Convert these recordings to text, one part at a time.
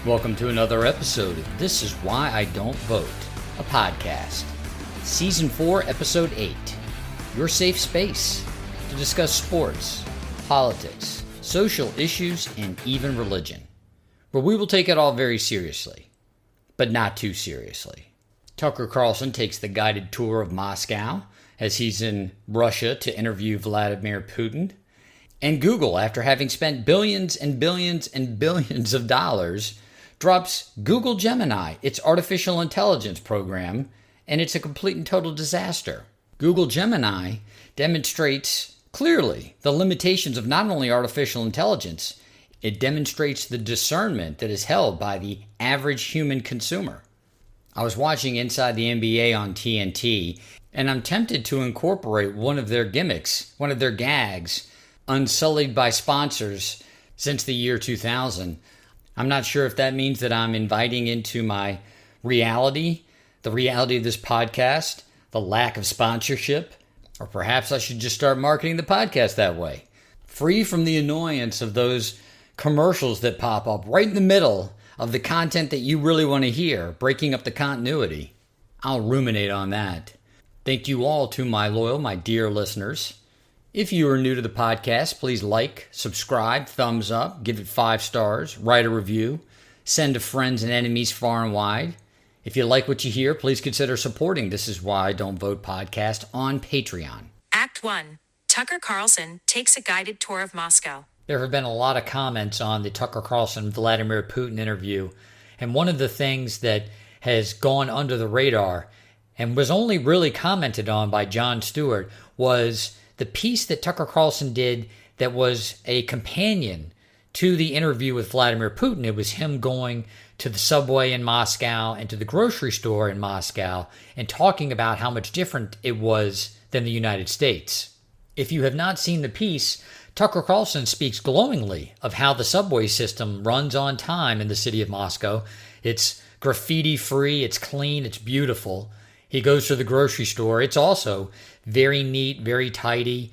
Welcome to another episode of This Is Why I Don't Vote, a podcast. Season 4, Episode 8. Your safe space to discuss sports, politics, social issues, and even religion. But we will take it all very seriously, but not too seriously. Tucker Carlson takes the guided tour of Moscow as he's in Russia to interview Vladimir Putin. And Google, after having spent billions and billions and billions of dollars, drops Google Gemini, its artificial intelligence program, and it's a complete and total disaster. Google Gemini demonstrates clearly the limitations of not only artificial intelligence, it demonstrates the discernment that is held by the average human consumer. I was watching Inside the NBA on TNT, and I'm tempted to incorporate one of their gimmicks, one of their gags, unsullied by sponsors since the year 2000. I'm not sure if that means that I'm inviting into my reality, the reality of this podcast, the lack of sponsorship, or perhaps I should just start marketing the podcast that way. Free from the annoyance of those commercials that pop up right in the middle of the content that you really want to hear, breaking up the continuity. I'll ruminate on that. Thank you all to my loyal, my dear listeners. If you are new to the podcast, please like, subscribe, thumbs up, give it 5 stars, write a review, send to friends and enemies far and wide. If you like what you hear, please consider supporting This Is Why I Don't Vote podcast on Patreon. Act 1. Tucker Carlson takes a guided tour of Moscow. There have been a lot of comments on the Tucker Carlson-Vladimir Putin interview, and one of the things that has gone under the radar and was only really commented on by Jon Stewart was the piece that Tucker Carlson did that was a companion to the interview with Vladimir Putin. It was him going to the subway in Moscow and to the grocery store in Moscow and talking about how much different it was than the United States. If you have not seen the piece, Tucker Carlson speaks glowingly of how the subway system runs on time in the city of Moscow. It's graffiti-free, it's clean, it's beautiful. He goes to the grocery store. It's also very neat, very tidy.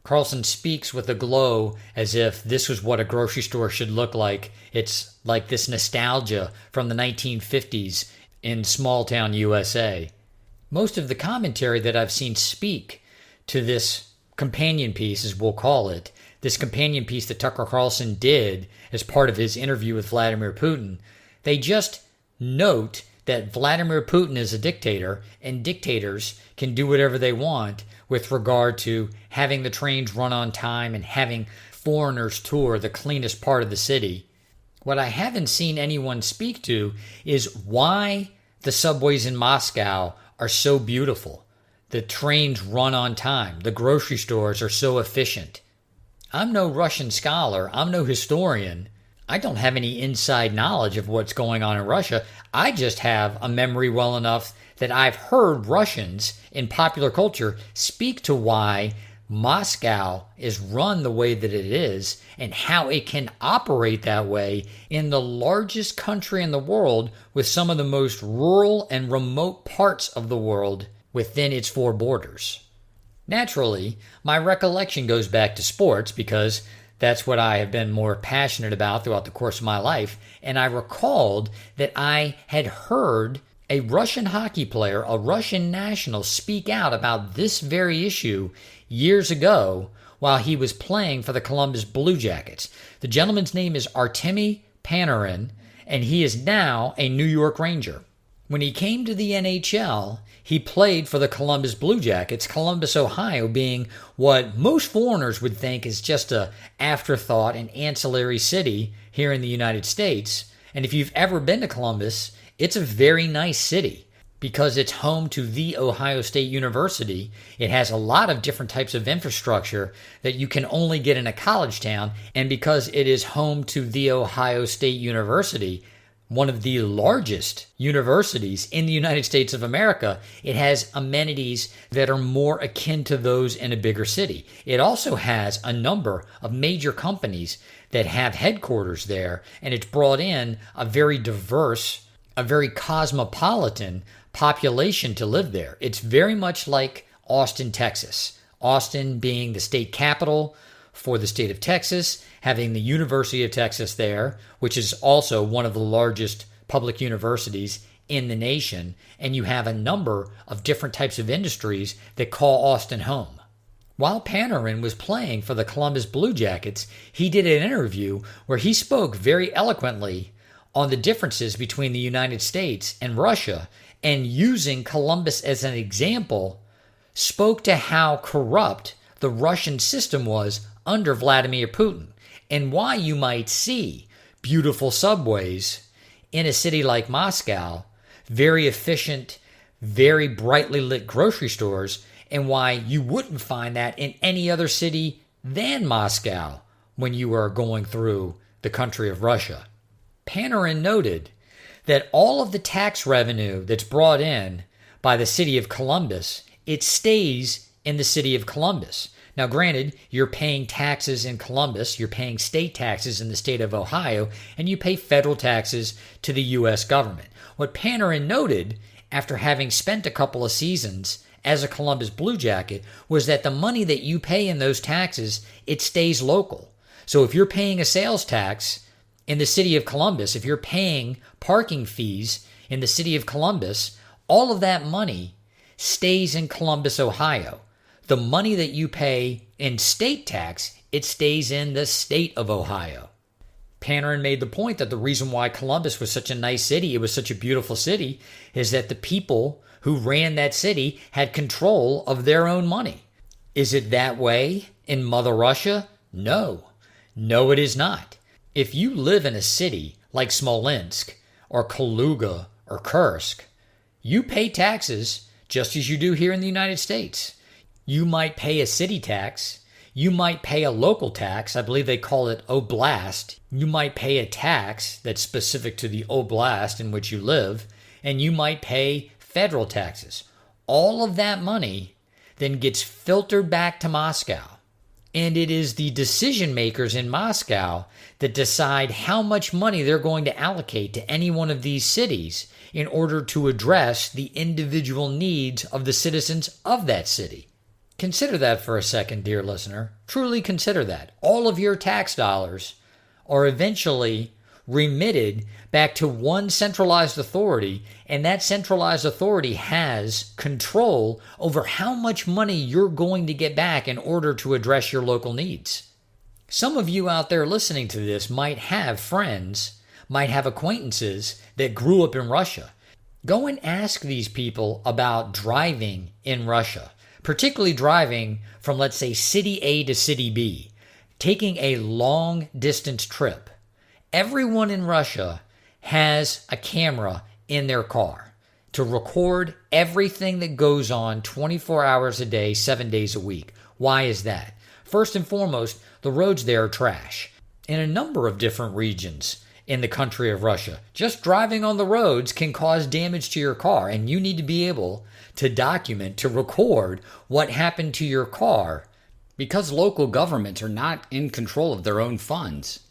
Carlson speaks with a glow as if this was what a grocery store should look like. It's like this nostalgia from the 1950s in small-town USA. Most of the commentary that I've seen speak to this companion piece, as we'll call it, this companion piece that Tucker Carlson did as part of his interview with Vladimir Putin, they just note that Vladimir Putin is a dictator, and dictators can do whatever they want with regard to having the trains run on time and having foreigners tour the cleanest part of the city. What I haven't seen anyone speak to is why the subways in Moscow are so beautiful. The trains run on time. The grocery stores are so efficient. I'm no Russian scholar. I'm no historian. I don't have any inside knowledge of what's going on in Russia. I just have a memory well enough that I've heard Russians in popular culture speak to why Moscow is run the way that it is and how it can operate that way in the largest country in the world with some of the most rural and remote parts of the world within its 4 borders. Naturally, my recollection goes back to sports because that's what I have been more passionate about throughout the course of my life. And I recalled that I had heard a Russian hockey player, a Russian national, speak out about this very issue years ago while he was playing for the Columbus Blue Jackets. The gentleman's name is Artemi Panarin, and he is now a New York Ranger. When he came to the NHL, he played for the Columbus Blue Jackets, Columbus, Ohio being what most foreigners would think is just an afterthought, an ancillary city here in the United States. And if you've ever been to Columbus, it's a very nice city because it's home to The Ohio State University. It has a lot of different types of infrastructure that you can only get in a college town. And because it is home to The Ohio State University, one of the largest universities in the United States of America, it has amenities that are more akin to those in a bigger city. It also has a number of major companies that have headquarters there, and it's brought in a very diverse, a very cosmopolitan population to live there. It's very much like Austin, Texas. Austin being the state capital for the state of Texas, having the University of Texas there, which is also one of the largest public universities in the nation, and you have a number of different types of industries that call Austin home. While Panarin was playing for the Columbus Blue Jackets, he did an interview where he spoke very eloquently on the differences between the United States and Russia, and using Columbus as an example, spoke to how corrupt the Russian system was under Vladimir Putin, and why you might see beautiful subways in a city like Moscow, very efficient, very brightly lit grocery stores, and why you wouldn't find that in any other city than Moscow when you are going through the country of Russia. Panarin noted that all of the tax revenue that's brought in by the city of Columbus, it stays in the city of Columbus. Now, granted, you're paying taxes in Columbus, you're paying state taxes in the state of Ohio, and you pay federal taxes to the U.S. government. What Panarin noted, after having spent a couple of seasons as a Columbus Blue Jacket, was that the money that you pay in those taxes, it stays local. So if you're paying a sales tax in the city of Columbus, if you're paying parking fees in the city of Columbus, all of that money stays in Columbus, Ohio. The money that you pay in state tax, it stays in the state of Ohio. Panarin made the point that the reason why Columbus was such a nice city, it was such a beautiful city, is that the people who ran that city had control of their own money. Is it that way in Mother Russia? No. No, it is not. If you live in a city like Smolensk or Kaluga or Kursk, you pay taxes just as you do here in the United States. You might pay a city tax. You might pay a local tax. I believe they call it oblast. You might pay a tax that's specific to the oblast in which you live, and you might pay federal taxes. All of that money then gets filtered back to Moscow. And it is the decision makers in Moscow that decide how much money they're going to allocate to any one of these cities in order to address the individual needs of the citizens of that city. Consider that for a second, dear listener. Truly consider that. All of your tax dollars are eventually remitted back to one centralized authority, and that centralized authority has control over how much money you're going to get back in order to address your local needs. Some of you out there listening to this might have friends, might have acquaintances that grew up in Russia. Go and ask these people about driving in Russia, particularly driving from, let's say, city A to city B, taking a long distance trip. Everyone in Russia has a camera in their car to record everything that goes on 24 hours a day, 7 days a week. Why is that? First and foremost, the roads there are trash. In a number of different regions in the country of Russia, just driving on the roads can cause damage to your car, and you need to be able to document, to record what happened to your car, because local governments are not in control of their own funds.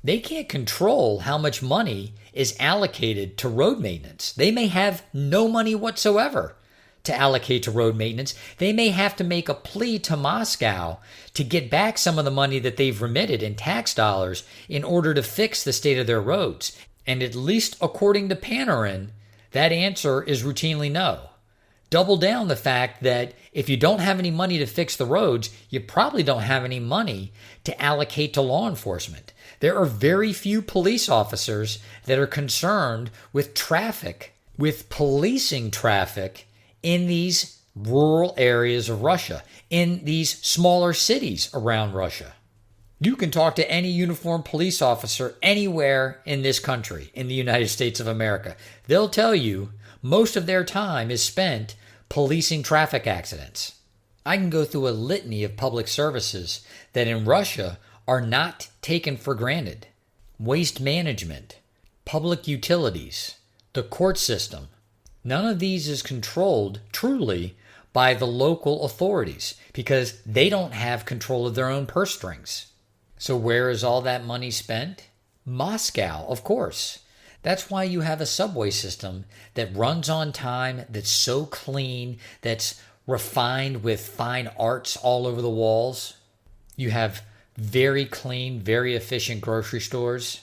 They can't control how much money is allocated to road maintenance. They may have no money whatsoever to allocate to road maintenance. They may have to make a plea to Moscow to get back some of the money that they've remitted in tax dollars in order to fix the state of their roads. And at least according to Panarin, that answer is routinely no. Double down the fact that if you don't have any money to fix the roads, you probably don't have any money to allocate to law enforcement. There are very few police officers that are concerned with traffic, with policing traffic in these rural areas of Russia, in these smaller cities around Russia. You can talk to any uniformed police officer anywhere in this country, in the United States of America. They'll tell you most of their time is spent policing traffic accidents. I can go through a litany of public services that in Russia are not taken for granted. Waste management, public utilities, the court system. None of these is controlled truly by the local authorities because they don't have control of their own purse strings. So where is all that money spent? Moscow, of course. That's why you have a subway system that runs on time, that's so clean, that's refined with fine arts all over the walls. You have very clean, very efficient grocery stores.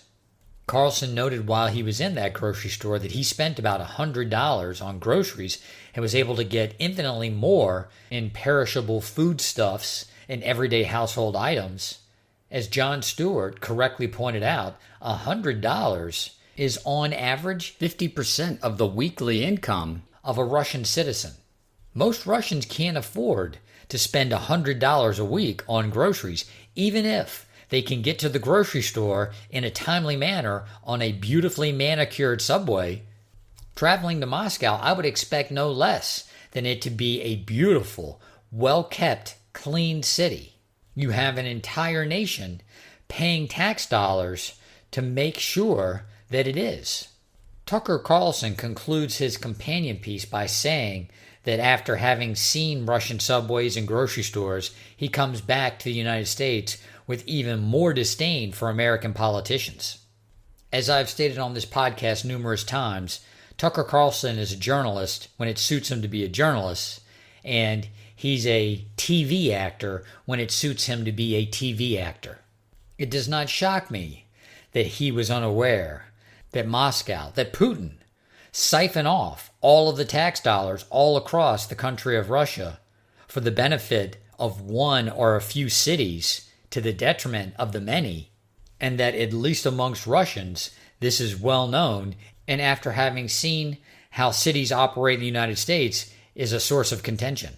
Carlson noted while he was in that grocery store that he spent about $100 on groceries and was able to get infinitely more in perishable foodstuffs and everyday household items. As Jon Stewart correctly pointed out, $100 is on average 50% of the weekly income of a Russian citizen. Most Russians can't afford to spend $100 a week on groceries, even if they can get to the grocery store in a timely manner on a beautifully manicured subway. Traveling to Moscow, I would expect no less than it to be a beautiful, well-kept, clean city. You have an entire nation paying tax dollars to make sure that it is. Tucker Carlson concludes his companion piece by saying that after having seen Russian subways and grocery stores, he comes back to the United States with even more disdain for American politicians. As I've stated on this podcast numerous times, Tucker Carlson is a journalist when it suits him to be a journalist, and he's a TV actor when it suits him to be a TV actor. It does not shock me that he was unaware that Moscow, that Putin, siphon off all of the tax dollars all across the country of Russia for the benefit of one or a few cities to the detriment of the many, and that at least amongst Russians, this is well known, and after having seen how cities operate in the United States, is a source of contention.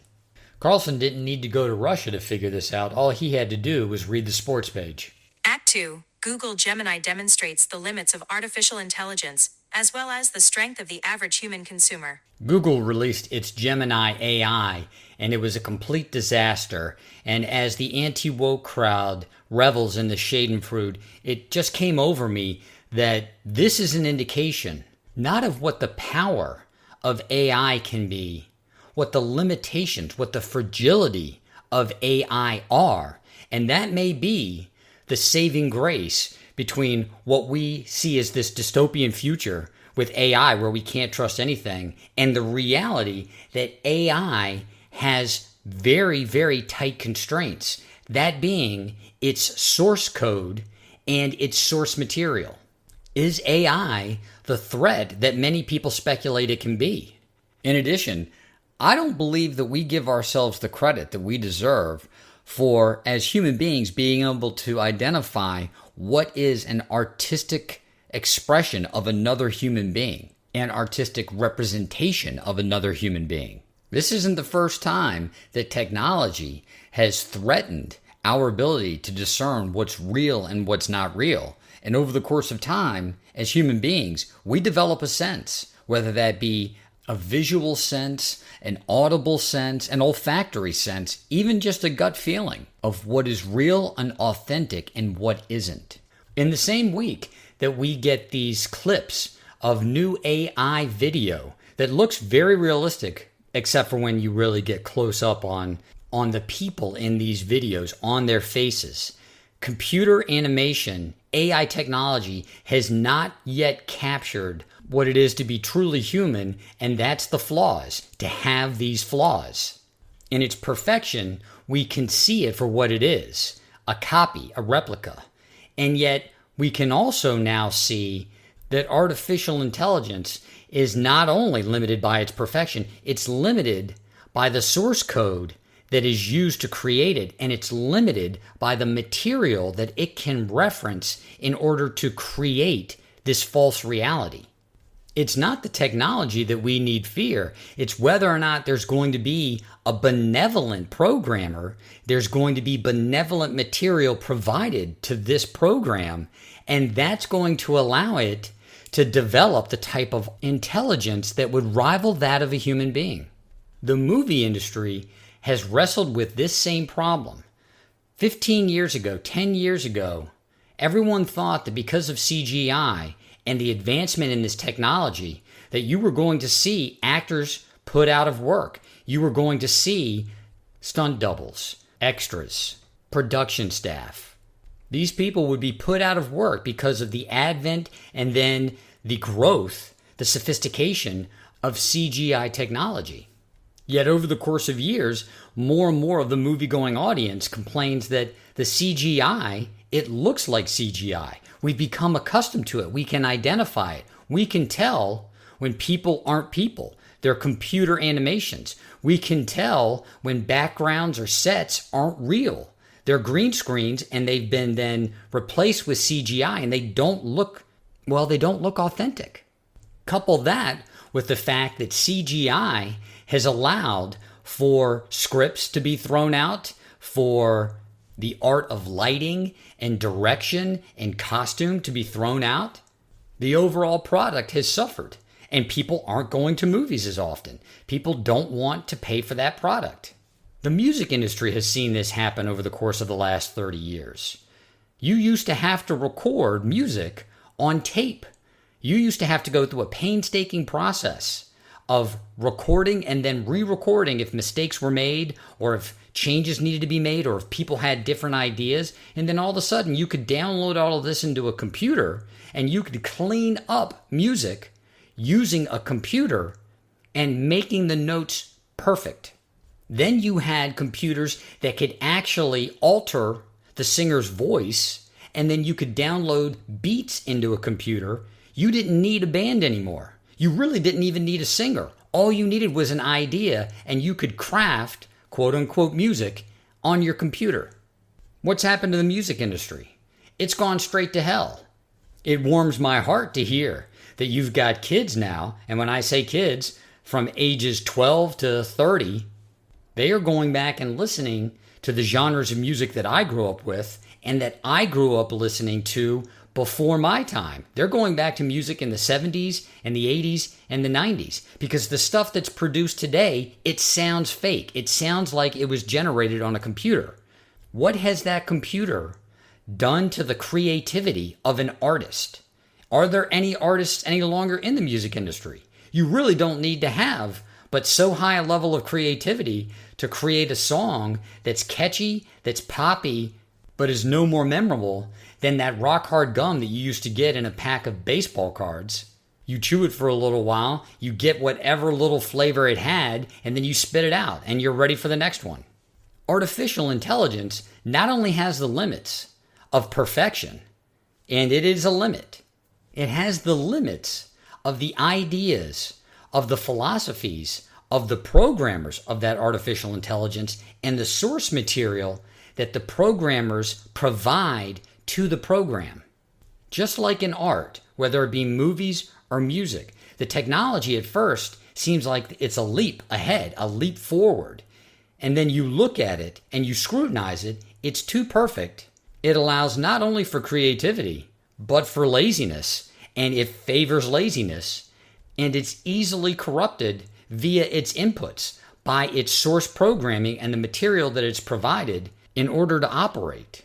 Carlson didn't need to go to Russia to figure this out. All he had to do was read the sports page. Act 2. Google Gemini demonstrates the limits of artificial intelligence, as well as the strength of the average human consumer. Google released its Gemini AI, and it was a complete disaster. And as the anti-woke crowd revels in the schadenfreude, it just came over me that this is an indication, not of what the power of AI can be, what the limitations, what the fragility of AI are. And that may be the saving grace between what we see as this dystopian future with AI where we can't trust anything and the reality that AI has very, very tight constraints, that being its source code and its source material. Is AI the threat that many people speculate it can be? In addition, I don't believe that we give ourselves the credit that we deserve for, as human beings, being able to identify what is an artistic expression of another human being, an artistic representation of another human being. This isn't the first time that technology has threatened our ability to discern what's real and what's not real. And over the course of time, as human beings, we develop a sense, whether that be a visual sense, an audible sense, an olfactory sense, even just a gut feeling of what is real and authentic and what isn't. In the same week that we get these clips of new AI video that looks very realistic, except for when you really get close up on the people in these videos, on their faces. Computer animation, AI technology has not yet captured what it is to be truly human, and that's the flaws, to have these flaws. In its perfection, we can see it for what it is, a copy, a replica. And yet, we can also now see that artificial intelligence is not only limited by its perfection, it's limited by the source code that is used to create it, and it's limited by the material that it can reference in order to create this false reality. It's not the technology that we need fear. It's whether or not there's going to be a benevolent programmer, there's going to be benevolent material provided to this program, and that's going to allow it to develop the type of intelligence that would rival that of a human being. The movie industry has wrestled with this same problem. 15 years ago, 10 years ago, everyone thought that because of CGI and the advancement in this technology, that you were going to see actors put out of work. You were going to see stunt doubles, extras, production staff. These people would be put out of work because of the advent and then the growth, the sophistication of CGI technology. Yet over the course of years, more and more of the movie-going audience complains that the CGI, it looks like CGI. We've become accustomed to it. We can identify it. We can tell when people aren't people. They're computer animations. We can tell when backgrounds or sets aren't real. They're green screens and they've been then replaced with CGI and they don't look authentic. Couple that with the fact that CGI has allowed for scripts to be thrown out, for the art of lighting and direction and costume to be thrown out. The overall product has suffered, and people aren't going to movies as often. People don't want to pay for that product. The music industry has seen this happen over the course of the last 30 years. You used to have to record music on tape. You used to have to go through a painstaking process of recording and then re-recording if mistakes were made or if changes needed to be made or if people had different ideas. And then all of a sudden you could download all of this into a computer and you could clean up music using a computer and making the notes perfect. Then you had computers that could actually alter the singer's voice, and then you could download beats into a computer. You didn't need a band anymore. You really didn't even need a singer. All you needed was an idea, and you could craft quote-unquote music on your computer. What's happened to the music industry? It's gone straight to hell. It warms my heart to hear that you've got kids now, and when I say kids, from ages 12 to 30, they are going back and listening to the genres of music that I grew up with and that I grew up listening to before my time. They're going back to music in the 70s and the 80s and the 90s because the stuff that's produced today, it sounds fake. It sounds like it was generated on a computer. What has that computer done to the creativity of an artist? Are there any artists any longer in the music industry? You really don't need to have but so high a level of creativity to create a song that's catchy, that's poppy, but is no more memorable than that rock hard gum that you used to get in a pack of baseball cards. You chew it for a little while, you get whatever little flavor it had, and then you spit it out, and you're ready for the next one. Artificial intelligence not only has the limits of perfection, and it is a limit, it has the limits of the ideas, of the philosophies, of the programmers of that artificial intelligence, and the source material that the programmers provide to the program. Just like in art, whether it be movies or music, the technology at first seems like it's a leap ahead, a leap forward. And then you look at it and you scrutinize it, it's too perfect. It allows not only for creativity, but for laziness, and it favors laziness. And it's easily corrupted via its inputs by its source programming and the material that it's provided in order to operate.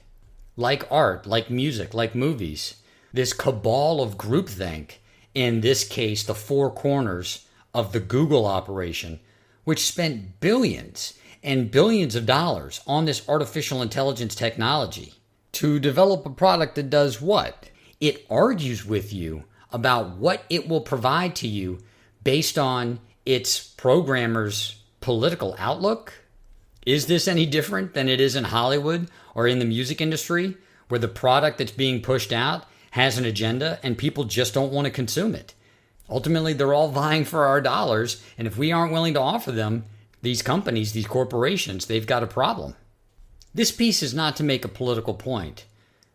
Like art, like music, like movies, this cabal of groupthink, in this case the four corners of the Google operation, which spent billions and billions of dollars on this artificial intelligence technology to develop a product that does what? It argues with you about what it will provide to you based on its programmer's political outlook? Is this any different than it is in Hollywood or in the music industry, where the product that's being pushed out has an agenda and people just don't want to consume it? Ultimately, they're all vying for our dollars, and if we aren't willing to offer them, these companies, these corporations, they've got a problem. This piece is not to make a political point.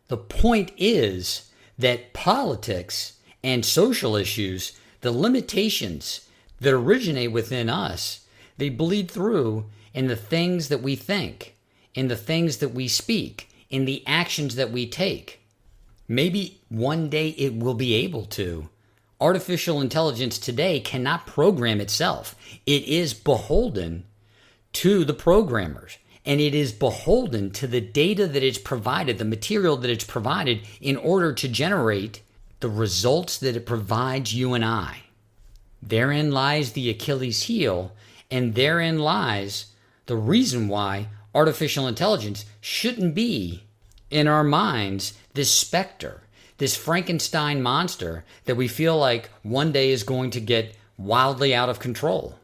The point is that politics and social issues, the limitations that originate within us, they bleed through in the things that we think, in the things that we speak, in the actions that we take. Maybe one day it will be able to. Artificial intelligence today cannot program itself. It is beholden to the programmers, and it is beholden to the data that it's provided, the material that it's provided in order to generate the results that it provides you and I. Therein lies the Achilles heel, and therein lies the reason why artificial intelligence shouldn't be, in our minds, this specter, this Frankenstein monster that we feel like one day is going to get wildly out of control.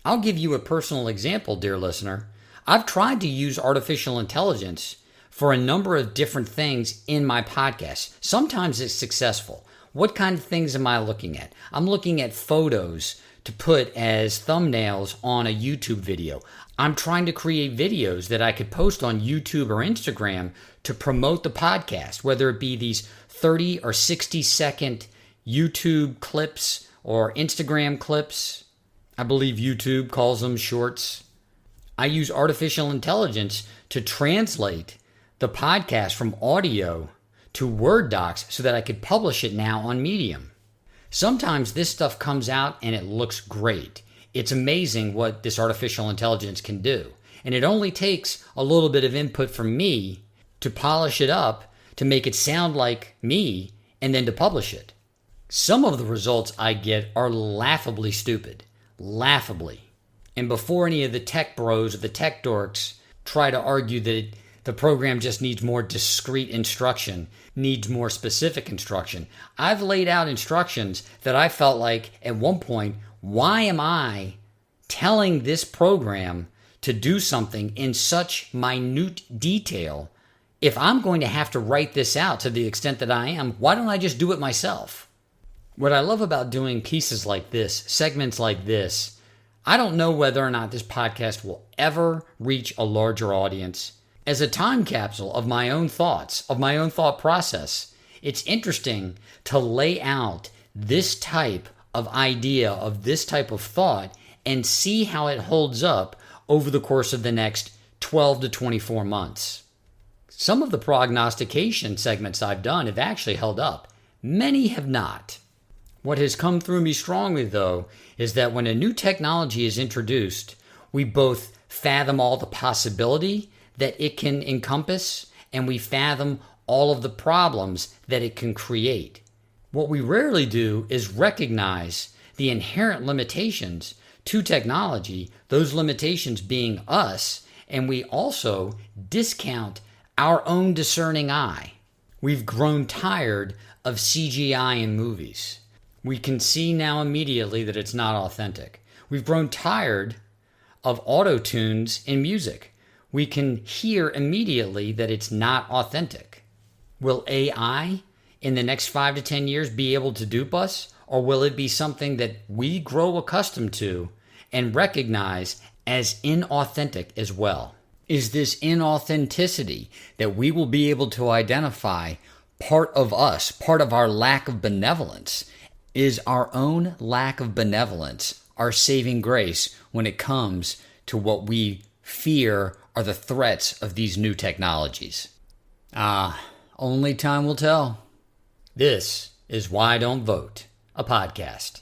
I'll give you a personal example, dear listener. I've tried to use artificial intelligence for a number of different things in my podcast. Sometimes it's successful. What kind of things am I looking at? I'm looking at photos to put as thumbnails on a YouTube video. I'm trying to create videos that I could post on YouTube or Instagram to promote the podcast, whether it be these 30 or 60-second YouTube clips or Instagram clips. I believe YouTube calls them shorts. I use artificial intelligence to translate the podcast from audio to Word docs so that I could publish it now on Medium. Sometimes this stuff comes out and it looks great. It's amazing what this artificial intelligence can do. And it only takes a little bit of input from me to polish it up, to make it sound like me, and then to publish it. Some of the results I get are laughably stupid. Laughably. And before any of the tech bros or the tech dorks try to argue that the program just needs more discrete instruction, needs more specific instruction, I've laid out instructions that I felt like at one point, why am I telling this program to do something in such minute detail? If I'm going to have to write this out to the extent that I am, why don't I just do it myself? What I love about doing pieces like this, segments like this, I don't know whether or not this podcast will ever reach a larger audience. As a time capsule of my own thoughts, of my own thought process, it's interesting to lay out this type of idea, of this type of thought, and see how it holds up over the course of the next 12 to 24 months. Some of the prognostication segments I've done have actually held up. Many have not. What has come through me strongly, though, is that when a new technology is introduced, we both fathom all the possibility that it can encompass, and we fathom all of the problems that it can create. What we rarely do is recognize the inherent limitations to technology, those limitations being us, and we also discount our own discerning eye. We've grown tired of CGI in movies. We can see now immediately that it's not authentic. We've grown tired of auto-tunes in music. We can hear immediately that it's not authentic. Will AI in the next 5 to 10 years be able to dupe us? Or will it be something that we grow accustomed to and recognize as inauthentic as well? Is this inauthenticity that we will be able to identify part of us, part of our lack of benevolence? Is our own lack of benevolence our saving grace when it comes to what we fear are the threats of these new technologies? Only time will tell. This is Why Don't Vote, a podcast.